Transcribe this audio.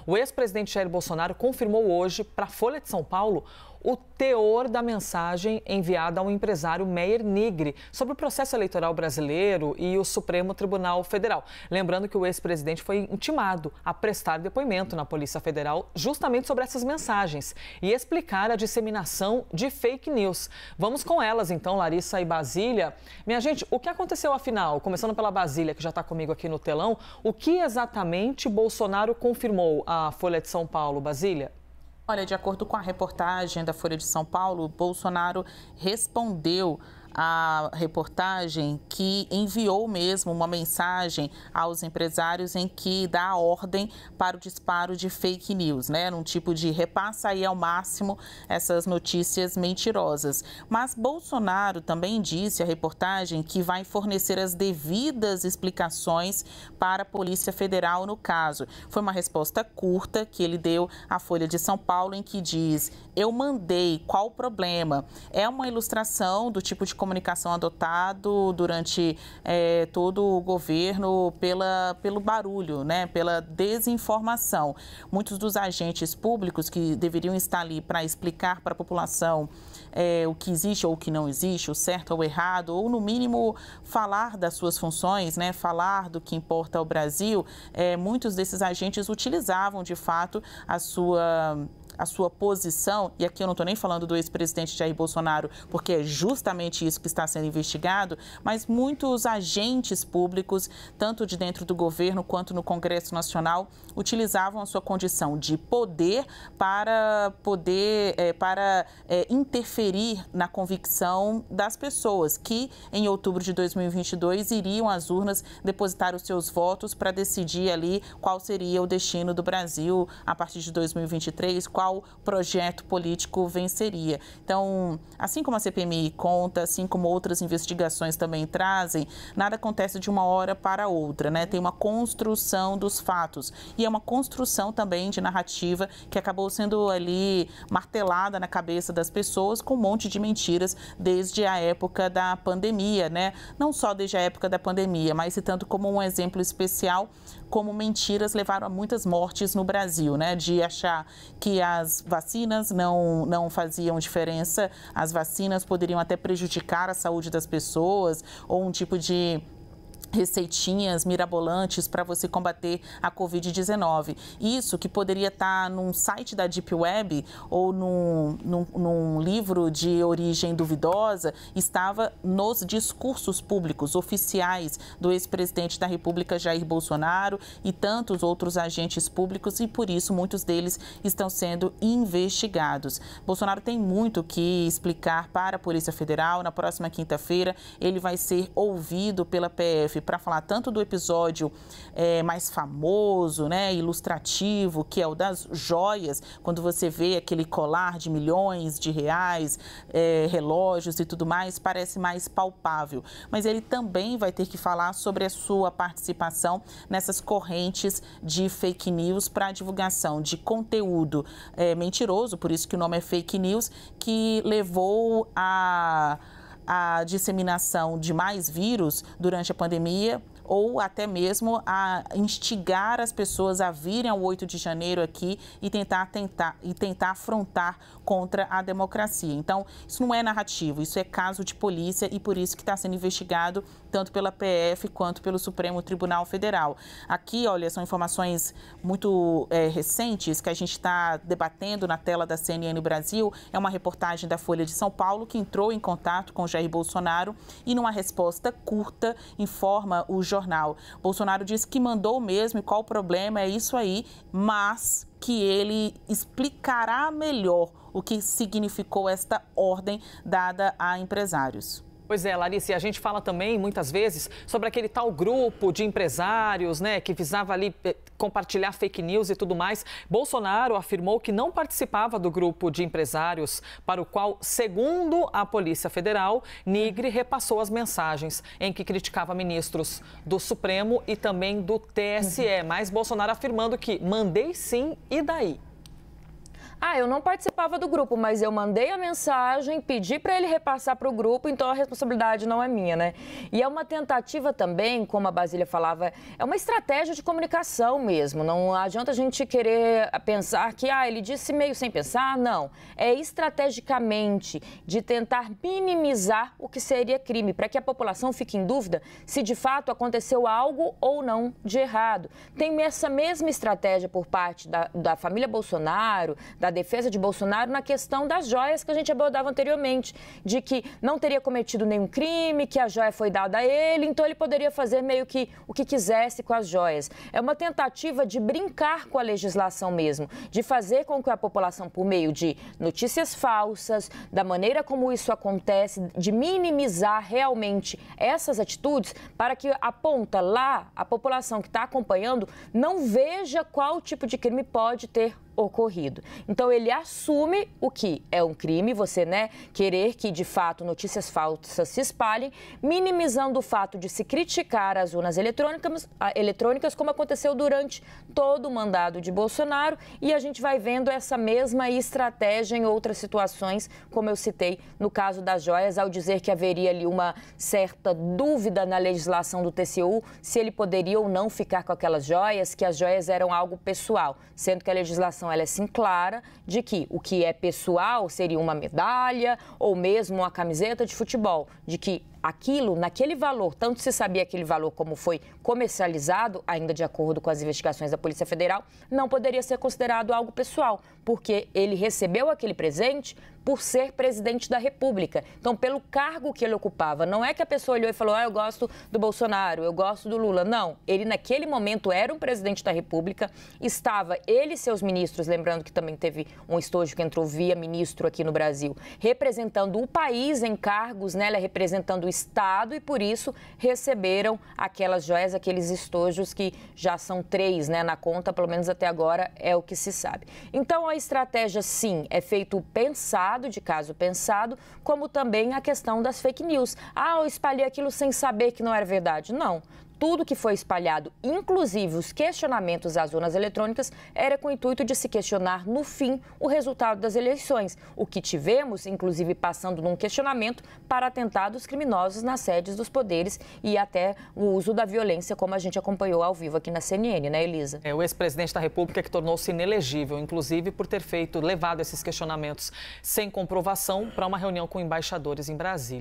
O ex-presidente Jair Bolsonaro confirmou hoje para a Folha de São Paulo o teor da mensagem enviada ao empresário Meyer Nigre sobre o processo eleitoral brasileiro e o Supremo Tribunal Federal. Lembrando que o ex-presidente foi intimado a prestar depoimento na Polícia Federal justamente sobre essas mensagens e explicar a disseminação de fake news. Vamos com elas então, Larissa e Basília. Minha gente, o que aconteceu afinal? Começando pela Basília, que já está comigo aqui no telão, o que exatamente Bolsonaro confirmou à Folha de São Paulo, Basília? Olha, de acordo com a reportagem da Folha de São Paulo, Bolsonaro respondeu a reportagem que enviou mesmo uma mensagem aos empresários em que dá a ordem para o disparo de fake news, né? Num tipo de repassa aí ao máximo essas notícias mentirosas. Mas Bolsonaro também disse à reportagem que vai fornecer as devidas explicações para a Polícia Federal no caso. Foi uma resposta curta que ele deu à Folha de São Paulo em que diz: eu mandei, qual o problema? É uma ilustração do tipo de comunicação adotado durante todo o governo pelo barulho, né? Pela desinformação. Muitos dos agentes públicos que deveriam estar ali para explicar para a população o que existe ou o que não existe, o certo ou o errado, ou no mínimo falar das suas funções, né? Falar do que importa ao Brasil, muitos desses agentes utilizavam de fato a sua posição, e aqui eu não estou nem falando do ex-presidente Jair Bolsonaro, porque é justamente isso que está sendo investigado, mas muitos agentes públicos, tanto de dentro do governo quanto no Congresso Nacional, utilizavam a sua condição de poder para interferir na convicção das pessoas que, em outubro de 2022, iriam às urnas depositar os seus votos para decidir ali qual seria o destino do Brasil a partir de 2023, qual projeto político venceria. Então, assim como a CPMI conta, assim como outras investigações também trazem, nada acontece de uma hora para outra, né? Tem uma construção dos fatos e é uma construção também de narrativa que acabou sendo ali martelada na cabeça das pessoas com um monte de mentiras desde a época da pandemia, né? Não só desde a época da pandemia, mas citando como um exemplo especial, como mentiras levaram a muitas mortes no Brasil, né? De achar que as vacinas não faziam diferença, as vacinas poderiam até prejudicar a saúde das pessoas, ou um tipo de receitinhas mirabolantes para você combater a Covid-19. Isso que poderia estar num site da Deep Web ou num livro de origem duvidosa, estava nos discursos públicos oficiais do ex-presidente da República, Jair Bolsonaro, e tantos outros agentes públicos, e por isso muitos deles estão sendo investigados. Bolsonaro tem muito que explicar para a Polícia Federal. Na próxima quinta-feira, ele vai ser ouvido pela PF para falar tanto do episódio mais famoso, né, ilustrativo, que é o das joias, quando você vê aquele colar de milhões de reais, relógios e tudo mais, parece mais palpável. Mas ele também vai ter que falar sobre a sua participação nessas correntes de fake news para a divulgação de conteúdo mentiroso, por isso que o nome é fake news, que levou a disseminação de mais vírus durante a pandemia, ou até mesmo a instigar as pessoas a virem ao 8 de janeiro aqui e tentar afrontar contra a democracia. Então, isso não é narrativo, isso é caso de polícia e por isso que está sendo investigado tanto pela PF quanto pelo Supremo Tribunal Federal. Aqui, olha, são informações muito recentes que a gente está debatendo na tela da CNN Brasil. É uma reportagem da Folha de São Paulo que entrou em contato com Jair Bolsonaro e, numa resposta curta, informa o jornal. Bolsonaro disse que mandou mesmo e qual o problema, é isso aí, mas que ele explicará melhor o que significou esta ordem dada a empresários. Pois é, Larissa, e a gente fala também, muitas vezes, sobre aquele tal grupo de empresários, né, que visava ali compartilhar fake news e tudo mais. Bolsonaro afirmou que não participava do grupo de empresários para o qual, segundo a Polícia Federal, Nigre repassou as mensagens em que criticava ministros do Supremo e também do TSE. Mas Bolsonaro afirmando que mandei sim, e daí? Eu não participava do grupo, mas eu mandei a mensagem, pedi para ele repassar para o grupo, então a responsabilidade não é minha, né? E é uma tentativa também, como a Basília falava, é uma estratégia de comunicação mesmo. Não adianta a gente querer pensar que, ele disse meio sem pensar, não. É estrategicamente de tentar minimizar o que seria crime, para que a população fique em dúvida se de fato aconteceu algo ou não de errado. Tem essa mesma estratégia por parte da família Bolsonaro, da defesa de Bolsonaro, na questão das joias que a gente abordava anteriormente, de que não teria cometido nenhum crime, que a joia foi dada a ele, então ele poderia fazer meio que o que quisesse com as joias. É uma tentativa de brincar com a legislação mesmo, de fazer com que a população, por meio de notícias falsas, da maneira como isso acontece, de minimizar realmente essas atitudes, para que a ponta lá, a população que está acompanhando, não veja qual tipo de crime pode ter ocorrido. Então, ele assume o que é um crime, você, querer que, de fato, notícias falsas se espalhem, minimizando o fato de se criticar as urnas eletrônicas, como aconteceu durante todo o mandato de Bolsonaro, e a gente vai vendo essa mesma estratégia em outras situações, como eu citei no caso das joias, ao dizer que haveria ali uma certa dúvida na legislação do TCU, se ele poderia ou não ficar com aquelas joias, que as joias eram algo pessoal, sendo que a legislação ela é sim clara de que o que é pessoal seria uma medalha ou mesmo uma camiseta de futebol, de que aquilo, naquele valor, tanto se sabia aquele valor como foi comercializado, ainda de acordo com as investigações da Polícia Federal, não poderia ser considerado algo pessoal, porque ele recebeu aquele presente por ser presidente da República. Então, pelo cargo que ele ocupava, não é que a pessoa olhou e falou, eu gosto do Bolsonaro, eu gosto do Lula. Não, ele naquele momento era um presidente da República, estava ele e seus ministros, lembrando que também teve um estojo que entrou via ministro aqui no Brasil, representando o país em cargos, representando o Estado, e por isso receberam aquelas joias, aqueles estojos que já são 3, na conta, pelo menos até agora é o que se sabe. Então, a estratégia, sim, é feito pensado, de caso pensado, como também a questão das fake news. Eu espalhei aquilo sem saber que não era verdade. Não. Tudo que foi espalhado, inclusive os questionamentos às urnas eletrônicas, era com o intuito de se questionar, no fim, o resultado das eleições. O que tivemos, inclusive, passando num questionamento para atentados criminosos nas sedes dos poderes e até o uso da violência, como a gente acompanhou ao vivo aqui na CNN, Elisa? O ex-presidente da República que tornou-se inelegível, inclusive por ter levado esses questionamentos sem comprovação para uma reunião com embaixadores em Brasília.